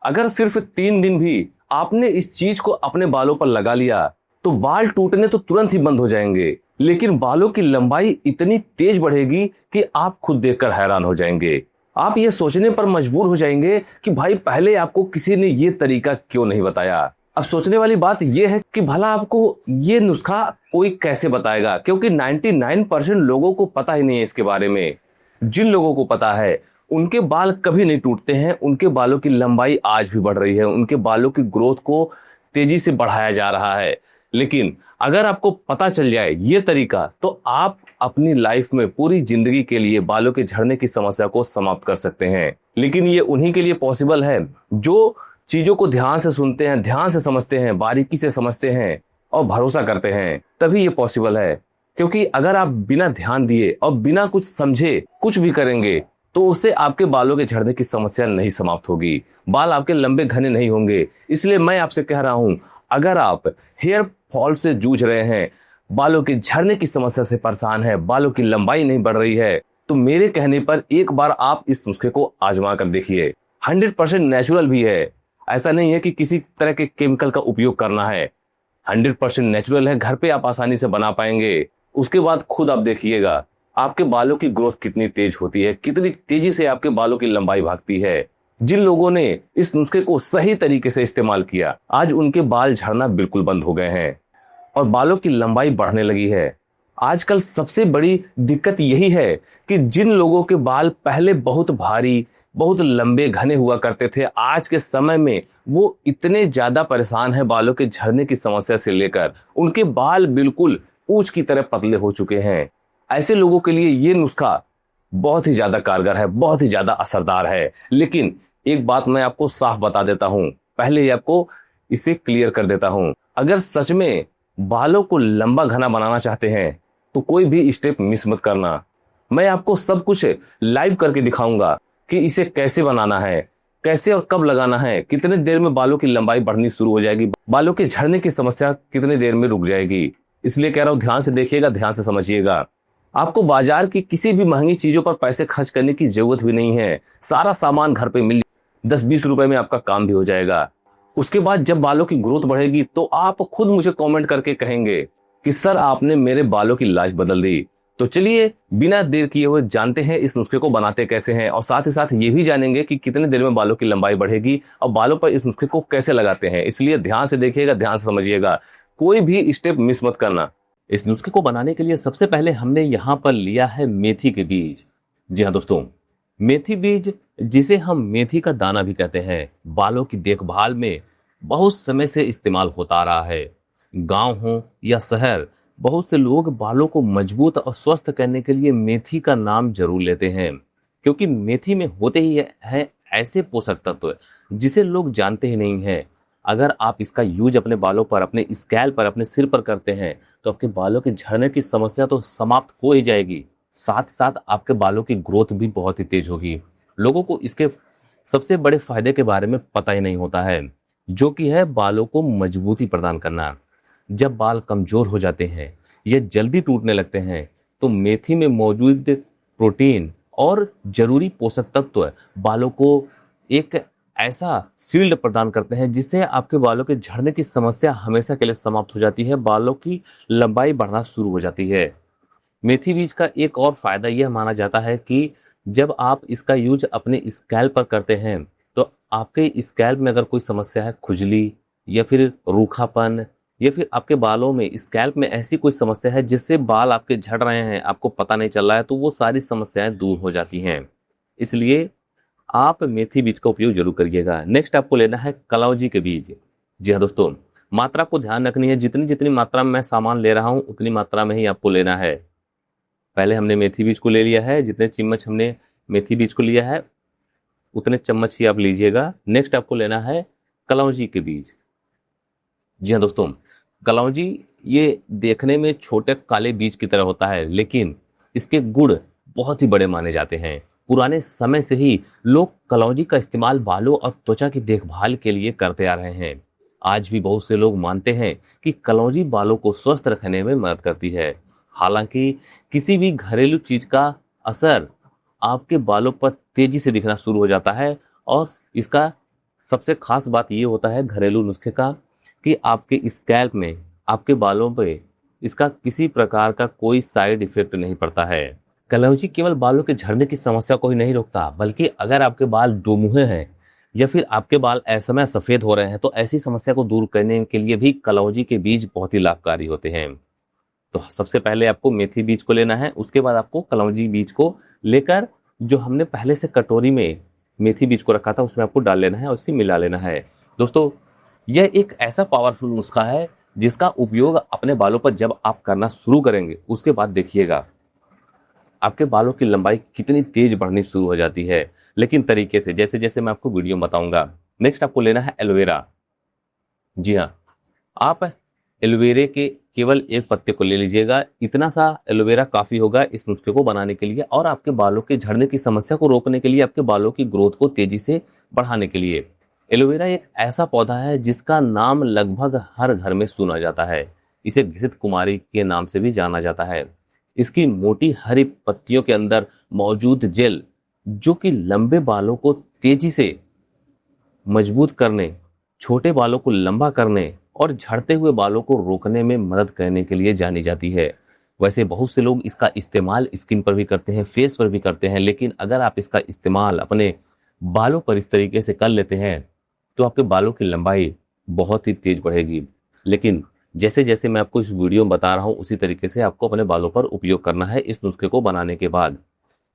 अगर सिर्फ 3 दिन भी आपने इस चीज को अपने बालों पर लगा लिया तो बाल टूटने तो तुरंत ही बंद हो जाएंगे, लेकिन बालों की लंबाई इतनी तेज बढ़ेगी कि आप खुद देखकर हैरान हो जाएंगे। आप ये सोचने पर मजबूर हो जाएंगे कि भाई पहले आपको किसी ने ये तरीका क्यों नहीं बताया। अब सोचने वाली बात यह है कि भला आपको ये नुस्खा कोई कैसे बताएगा, क्योंकि 99% लोगों को पता ही नहीं है इसके बारे में। जिन लोगों को पता है उनके बाल कभी नहीं टूटते हैं, उनके बालों की लंबाई आज भी बढ़ रही है, उनके बालों की ग्रोथ को तेजी से बढ़ाया जा रहा है। लेकिन अगर आपको पता चल जाए ये तरीका तो आप अपनी लाइफ में पूरी जिंदगी के लिए बालों के झड़ने की समस्या को समाप्त कर सकते हैं। लेकिन ये उन्हीं के लिए पॉसिबल है जो चीजों को ध्यान से सुनते हैं, ध्यान से समझते हैं, बारीकी से समझते हैं और भरोसा करते हैं, तभी ये पॉसिबल है। क्योंकि अगर आप बिना ध्यान दिए और बिना कुछ समझे कुछ भी करेंगे तो उससे आपके बालों के झड़ने की समस्या नहीं समाप्त होगी, बाल आपके लंबे घने नहीं होंगे। इसलिए मैं आपसे कह रहा हूं, अगर आप हेयर फॉल से जूझ रहे हैं, बालों के झड़ने की समस्या से परेशान है, बालों की लंबाई नहीं बढ़ रही है, तो मेरे कहने पर एक बार आप इस नुस्खे को आजमा कर देखिए। 100% नेचुरल भी है, ऐसा नहीं है कि किसी तरह के केमिकल का उपयोग करना है। 100% नेचुरल है, घर पे आप आसानी से बना पाएंगे। उसके बाद खुद आप देखिएगा आपके बालों की ग्रोथ कितनी तेज होती है, कितनी तेजी से आपके बालों की लंबाई भागती है। जिन लोगों ने इस नुस्खे को सही तरीके से इस्तेमाल किया, आज उनके बाल झड़ना बिल्कुल बंद हो गए हैं और बालों की लंबाई बढ़ने लगी है। आजकल सबसे बड़ी दिक्कत यही है कि जिन लोगों के बाल पहले बहुत भारी, बहुत लंबे घने हुआ करते थे, आज के समय में वो इतने ज्यादा परेशान है बालों के झड़ने की समस्या से लेकर उनके बाल बिल्कुल पूंछ की तरह पतले हो चुके हैं। ऐसे लोगों के लिए ये नुस्खा बहुत ही ज्यादा कारगर है, बहुत ही ज्यादा असरदार है। लेकिन एक बात मैं आपको साफ बता देता हूं, पहले ही आपको इसे क्लियर कर देता हूं, अगर सच में बालों को लंबा घना बनाना चाहते हैं तो कोई भी स्टेप मिस मत करना। मैं आपको सब कुछ लाइव करके दिखाऊंगा कि इसे कैसे बनाना है, कैसे और कब लगाना है, कितने देर में बालों की लंबाई बढ़नी शुरू हो जाएगी, बालों के झड़ने की समस्या कितने देर में रुक जाएगी। इसलिए कह रहा हूं, ध्यान से देखिएगा, ध्यान से समझिएगा। आपको बाजार की किसी भी महंगी चीजों पर पैसे खर्च करने की जरूरत भी नहीं है, सारा सामान घर पे मिल 10-20 रुपए में आपका काम भी हो जाएगा। उसके बाद जब बालों की ग्रोथ बढ़ेगी तो आप खुद मुझे कमेंट करके कहेंगे कि सर आपने मेरे बालों की लाइफ बदल दी। तो चलिए बिना देर किए हुए जानते हैं इस नुस्खे को बनाते कैसे हैं, और साथ ही साथ ये भी जानेंगे कि कितने देर में बालों की लंबाई बढ़ेगी और बालों पर इस नुस्खे को कैसे लगाते हैं। इसलिए ध्यान से देखिएगा, ध्यान से समझिएगा, कोई भी स्टेप मिस मत करना। इस नुस्खे को बनाने के लिए सबसे पहले हमने यहाँ पर लिया है मेथी के बीज। जी हाँ दोस्तों, मेथी बीज, जिसे हम मेथी का दाना भी कहते हैं, बालों की देखभाल में बहुत समय से इस्तेमाल होता आ रहा है। गांव हो या शहर, बहुत से लोग बालों को मजबूत और स्वस्थ करने के लिए मेथी का नाम जरूर लेते हैं, क्योंकि मेथी में होते ही है ऐसे पोषक तत्व जिसे लोग जानते ही नहीं हैं। अगर आप इसका यूज अपने बालों पर, अपने स्कैल्प पर, अपने सिर पर करते हैं तो आपके बालों के झड़ने की समस्या तो समाप्त हो ही जाएगी, साथ साथ आपके बालों की ग्रोथ भी बहुत ही तेज होगी। लोगों को इसके सबसे बड़े फायदे के बारे में पता ही नहीं होता है, जो कि है बालों को मजबूती प्रदान करना। जब बाल कमजोर हो जाते हैं या जल्दी टूटने लगते हैं तो मेथी में मौजूद प्रोटीन और जरूरी पोषक तत्व बालों को एक ऐसा शील्ड प्रदान करते हैं जिससे आपके बालों के झड़ने की समस्या हमेशा के लिए समाप्त हो जाती है, बालों की लंबाई बढ़ना शुरू हो जाती है। मेथी बीज का एक और फायदा यह माना जाता है कि जब आप इसका यूज अपने स्कैल्प पर करते हैं तो आपके स्कैल्प में अगर कोई समस्या है, खुजली या फिर रूखापन, या फिर आपके बालों में स्कैल्प में ऐसी कोई समस्या है जिससे बाल आपके झड़ रहे हैं, आपको पता नहीं चल रहा है, तो वो सारी समस्याएं दूर हो जाती हैं। इसलिए आप मेथी बीज का उपयोग जरूर करिएगा। नेक्स्ट आपको लेना है कलौंजी के बीज। जी हाँ दोस्तों, मात्रा को ध्यान रखनी है, जितनी जितनी मात्रा में मैं सामान ले रहा हूं उतनी मात्रा में ही आपको लेना है। पहले हमने मेथी बीज को ले लिया है, जितने चम्मच हमने मेथी बीज को लिया है उतने चम्मच ही आप लीजिएगा। नेक्स्ट आपको लेना है कलौंजी के बीज। जी हाँ दोस्तों, कलौंजी ये देखने में छोटे काले बीज की तरह होता है, लेकिन इसके गुण बहुत ही बड़े माने जाते हैं। पुराने समय से ही लोग कलौंजी का इस्तेमाल बालों और त्वचा की देखभाल के लिए करते आ रहे हैं। आज भी बहुत से लोग मानते हैं कि कलौंजी बालों को स्वस्थ रखने में मदद करती है। हालांकि किसी भी घरेलू चीज का असर आपके बालों पर तेजी से दिखना शुरू हो जाता है और इसका सबसे खास बात ये होता है घरेलू नुस्खे का कि आपके स्कैल्प में, आपके बालों पे इसका किसी प्रकार का कोई साइड इफेक्ट नहीं पड़ता है। कलौंजी केवल बालों के झड़ने की समस्या को ही नहीं रोकता, बल्कि अगर आपके बाल दोमुहे हैं या फिर आपके बाल असमय सफेद हो रहे हैं तो ऐसी समस्या को दूर करने के लिए भी कलौंजी के बीज बहुत ही लाभकारी होते हैं। तो सबसे पहले आपको मेथी बीज को लेना है, उसके बाद आपको कलौंजी बीज को लेकर जो हमने पहले से कटोरी में मेथी बीज को रखा था उसमें आपको डाल लेना है और इसे मिला लेना है। दोस्तों, यह एक ऐसा पावरफुल नुस्खा है जिसका उपयोग अपने बालों पर जब आप करना शुरू करेंगे उसके बाद देखिएगा आपके बालों की लंबाई कितनी तेज बढ़नी शुरू हो जाती है, लेकिन तरीके से, जैसे जैसे मैं आपको वीडियो में बताऊंगा। नेक्स्ट आपको लेना है एलोवेरा। जी हाँ, आप एलोवेरे के केवल एक पत्ते को ले लीजिएगा। इतना सा एलोवेरा काफ़ी होगा इस नुस्खे को बनाने के लिए और आपके बालों के झड़ने की समस्या को रोकने के लिए, आपके बालों की ग्रोथ को तेजी से बढ़ाने के लिए। एलोवेरा एक ऐसा पौधा है जिसका नाम लगभग हर घर में सुना जाता है। इसे घृत कुमारी के नाम से भी जाना जाता है। इसकी मोटी हरी पत्तियों के अंदर मौजूद जेल, जो कि लंबे बालों को तेजी से मजबूत करने, छोटे बालों को लंबा करने और झड़ते हुए बालों को रोकने में मदद करने के लिए जानी जाती है। वैसे बहुत से लोग इसका इस्तेमाल स्किन पर भी करते हैं, फेस पर भी करते हैं, लेकिन अगर आप इसका इस्तेमाल अपने बालों पर इस तरीके से कर लेते हैं तो आपके बालों की लंबाई बहुत ही तेज बढ़ेगी। लेकिन जैसे जैसे मैं आपको इस वीडियो में बता रहा हूँ उसी तरीके से आपको अपने बालों पर उपयोग करना है इस नुस्खे को बनाने के बाद।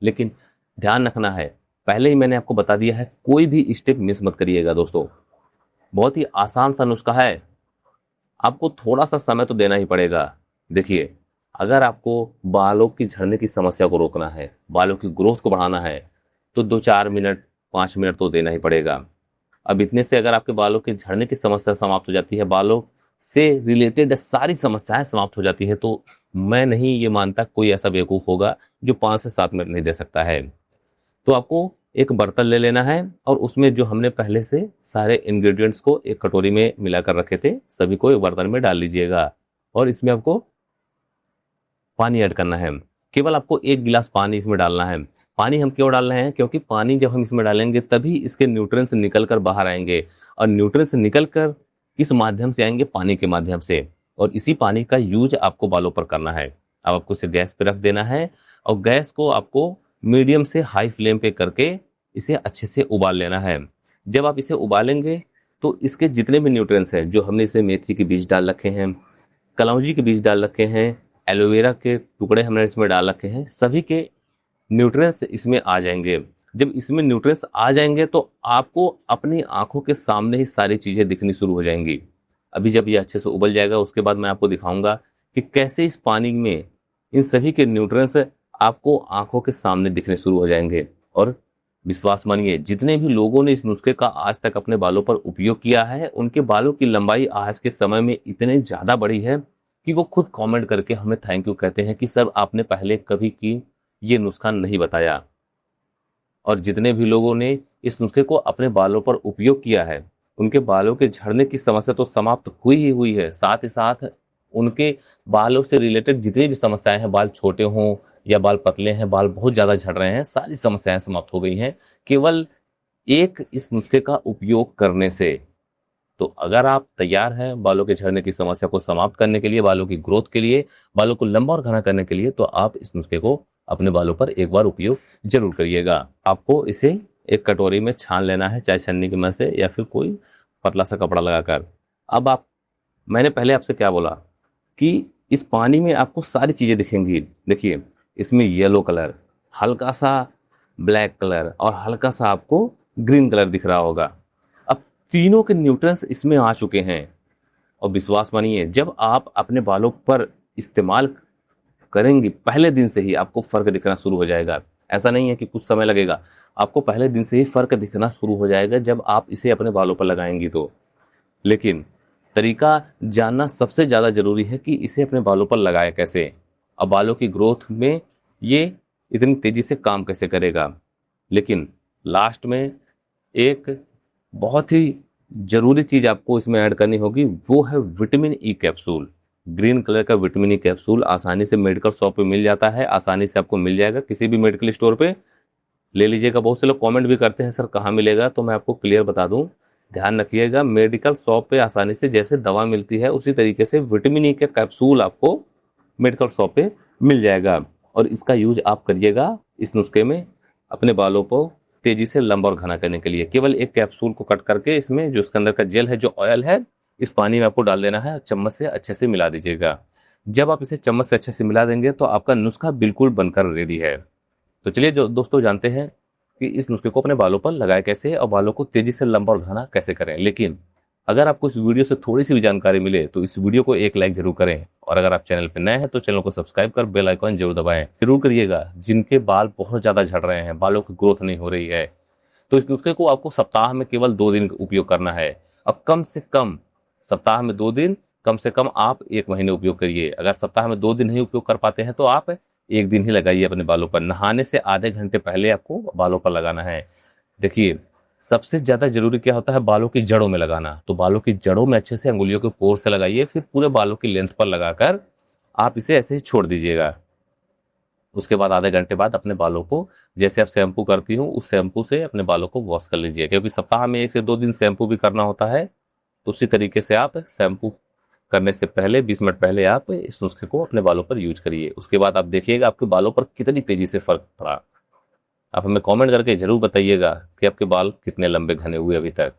लेकिन ध्यान रखना है, पहले ही मैंने आपको बता दिया है, कोई भी स्टेप मिस मत करिएगा दोस्तों। बहुत ही आसान सा नुस्खा है, आपको थोड़ा सा समय तो देना ही पड़ेगा। देखिए, अगर आपको बालों की झड़ने की समस्या को रोकना है, बालों की ग्रोथ को बढ़ाना है, तो 2-4 मिनट 5 मिनट तो देना ही पड़ेगा। अब इतने से अगर आपके बालों के झड़ने की समस्या समाप्त हो जाती है, बालों से रिलेटेड सारी समस्याएं समाप्त हो जाती है, तो मैं नहीं ये मानता कोई ऐसा बेवकूफ़ होगा जो 5 से 7 मिनट नहीं दे सकता है। तो आपको एक बर्तन ले लेना है और उसमें जो हमने पहले से सारे इंग्रेडिएंट्स को एक कटोरी में मिलाकर रखे थे सभी को एक बर्तन में डाल लीजिएगा और इसमें आपको पानी ऐड करना है। केवल आपको 1 गिलास पानी इसमें डालना है। पानी हम क्यों डाल रहे हैं? क्योंकि पानी जब हम इसमें डालेंगे तभी इसके न्यूट्रिएंट्स निकल कर बाहर आएंगे और न्यूट्रिएंट्स निकल कर किस माध्यम से आएंगे? पानी के माध्यम से। और इसी पानी का यूज आपको बालों पर करना है। अब आपको इसे गैस पे रख देना है और गैस को आपको मीडियम से हाई फ्लेम पे करके इसे अच्छे से उबाल लेना है। जब आप इसे उबालेंगे तो इसके जितने भी न्यूट्रिएंट्स हैं, जो हमने इसे मेथी के बीज डाल रखे हैं, कलौंजी के बीज डाल रखे हैं, एलोवेरा के टुकड़े हमने इसमें डाल रखे हैं, सभी के न्यूट्रिएंट्स इसमें आ जाएंगे। जब इसमें न्यूट्रिएंट्स आ जाएंगे तो आपको अपनी आंखों के सामने ही सारी चीज़ें दिखनी शुरू हो जाएंगी। अभी जब ये अच्छे से उबल जाएगा उसके बाद मैं आपको दिखाऊंगा कि कैसे इस पानी में इन सभी के न्यूट्रिएंट्स आपको आंखों के सामने दिखने शुरू हो जाएंगे। और विश्वास मानिए, जितने भी लोगों ने इस नुस्खे का आज तक अपने बालों पर उपयोग किया है, उनके बालों की लंबाई आज के समय में इतने ज़्यादा बढ़ी है कि वो खुद कमेंट करके हमें थैंक यू कहते हैं कि सर आपने पहले कभी की ये नुस्खा नहीं बताया। और जितने भी लोगों ने इस नुस्खे को अपने बालों पर उपयोग किया है, उनके बालों के झड़ने की समस्या तो समाप्त हुई ही हुई है, साथ ही साथ उनके बालों से रिलेटेड जितनी भी समस्याएं हैं, बाल छोटे हों या बाल पतले हैं, बाल बहुत ज़्यादा झड़ रहे हैं, सारी समस्याएं समाप्त हो गई हैं केवल एक इस नुस्खे का उपयोग करने से। तो अगर आप तैयार हैं बालों के झड़ने की समस्या को समाप्त करने के लिए, बालों की ग्रोथ के लिए, बालों को लंबा और घना करने के लिए, तो आप इस नुस्खे को अपने बालों पर एक बार उपयोग जरूर करिएगा। आपको इसे एक कटोरी में छान लेना है, चाहे छन्नी की मदद से या फिर कोई पतला सा कपड़ा लगाकर। अब मैंने पहले आपसे क्या बोला कि इस पानी में आपको सारी चीज़ें दिखेंगी। देखिए, इसमें येलो कलर, हल्का सा ब्लैक कलर और हल्का सा आपको ग्रीन कलर दिख रहा होगा। अब तीनों के न्यूट्रिएंट्स इसमें आ चुके हैं और विश्वास मानिए, जब आप अपने बालों पर इस्तेमाल करेंगे पहले दिन से ही आपको फ़र्क दिखना शुरू हो जाएगा। ऐसा नहीं है कि कुछ समय लगेगा, आपको पहले दिन से ही फ़र्क दिखना शुरू हो जाएगा जब आप इसे अपने बालों पर लगाएंगी तो। लेकिन तरीका जानना सबसे ज़्यादा ज़रूरी है कि इसे अपने बालों पर लगाए कैसे और बालों की ग्रोथ में ये इतनी तेज़ी से काम कैसे करेगा। लेकिन लास्ट में एक बहुत ही ज़रूरी चीज़ आपको इसमें ऐड करनी होगी, वो है vitamin E capsule. Green colour का विटामिन ई कैप्सूल आसानी से मेडिकल शॉप पे मिल जाता है, आसानी से आपको मिल जाएगा, किसी भी मेडिकल स्टोर पे ले लीजिएगा। बहुत से लोग कमेंट भी करते हैं सर कहाँ मिलेगा, तो मैं आपको क्लियर बता दूं ध्यान रखिएगा, मेडिकल शॉप पे आसानी से जैसे दवा मिलती है उसी तरीके से विटामिन ई के कैप्सूल आपको मेडिकल शॉप पे मिल जाएगा। और इसका यूज आप करिएगा इस नुस्खे में अपने बालों को तेजी से लंबा और घना करने के लिए। केवल एक कैप्सूल को कट करके इसमें जो इसके अंदर का जेल है, जो ऑयल है, इस पानी में आपको डाल देना है। चम्मच से अच्छे से मिला दीजिएगा। जब आप इसे चम्मच से अच्छे से मिला देंगे तो आपका नुस्खा बिल्कुल बनकर रेडी है। तो चलिए जो दोस्तों जानते हैं कि इस नुस्खे को अपने बालों पर लगाए कैसे और बालों को तेजी से लंबा और घना कैसे करें। लेकिन अगर आपको इस वीडियो से थोड़ी सी भी जानकारी मिले तो इस वीडियो को एक लाइक जरूर करें, और अगर आप चैनल पर नए हैं तो चैनल को सब्सक्राइब कर बेल आइकॉन जरूर दबाएं। जरूर करिएगा। जिनके बाल बहुत ज़्यादा झड़ रहे हैं, बालों की ग्रोथ नहीं हो रही है, तो इस नुस्खे को आपको सप्ताह में केवल 2 दिन उपयोग करना है। अब कम से कम सप्ताह में 2 दिन, कम से कम आप 1 महीने उपयोग करिए। अगर सप्ताह में 2 दिन नहीं उपयोग कर पाते हैं तो आप 1 दिन ही लगाइए अपने बालों पर। नहाने से आधे घंटे पहले आपको बालों पर लगाना है। देखिए, सबसे ज़्यादा जरूरी क्या होता है, बालों की जड़ों में लगाना। तो बालों की जड़ों में अच्छे से अंगुलियों के पोर से लगाइए, फिर पूरे बालों की लेंथ पर लगाकर आप इसे ऐसे ही छोड़ दीजिएगा। उसके बाद आधे घंटे बाद अपने बालों को जैसे आप शैम्पू करती हूँ उस शैम्पू से अपने बालों को वॉश कर लीजिए, क्योंकि सप्ताह में 1 से 2 दिन शैम्पू भी करना होता है। तो उसी तरीके से आप शैम्पू करने से पहले 20 मिनट पहले आप इस नुस्खे को अपने बालों पर यूज करिए। उसके बाद आप देखिएगा आपके बालों पर कितनी तेजी से फर्क पड़ा। आप हमें कमेंट करके जरूर बताइएगा कि आपके बाल कितने लंबे घने हुए अभी तक।